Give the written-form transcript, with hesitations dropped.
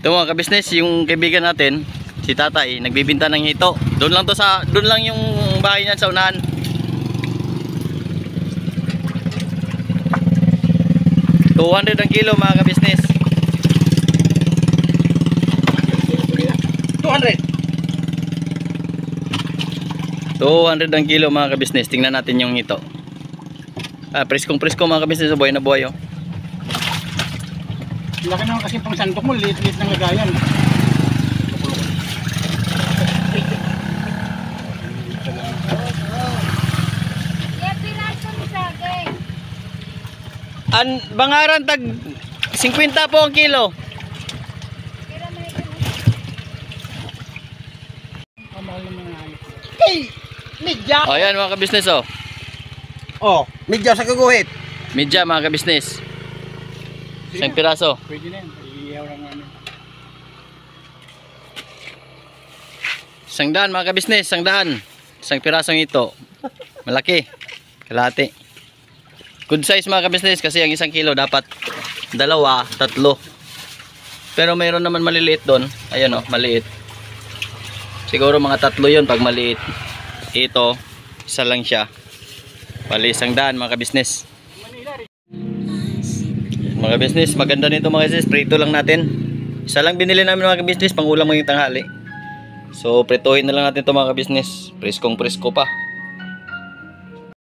Ito mga kabisnes, yung kaibigan natin, si tatay, nagbibinta ng hito. Doon lang yung bahay niyan sa unahan. $200 ang kilo mga kabisnes. 200 ang kilo mga kabisnes. Tingnan natin yung hito. Preskong mga kabisnes, sa buhay na buhay oh. Laki naman kasi pang sandok mo, liit-liit ng lagayan. Bangaran tag 50 po ang kilo. Hey! Midya! O yan mga kabisnes oh. Oh, midya sa kaguhit. Midya mga kabisnes. Isang piraso. Pwede na yan. Iihaw lang namin. $100 mga kabisnes, $100. Isang pirasong ito. Malaki. Kalahati. Good size mga kabisnes kasi ang 1 kilo dapat 2, 3. Pero mayroon naman maliliit doon. Ayan oh, maliit. Siguro mga 3 yun pag maliit. Ito, isa lang siya. Bali, $100 mga kabisnes. Mga kabisnes, maganda nito mga kabisnes. Prito lang natin. Isa lang binili namin mga kabisnes, pang ulam ngayong tanghali. So, prituhin na lang natin ito mga kabisnes. Preskong presko pa.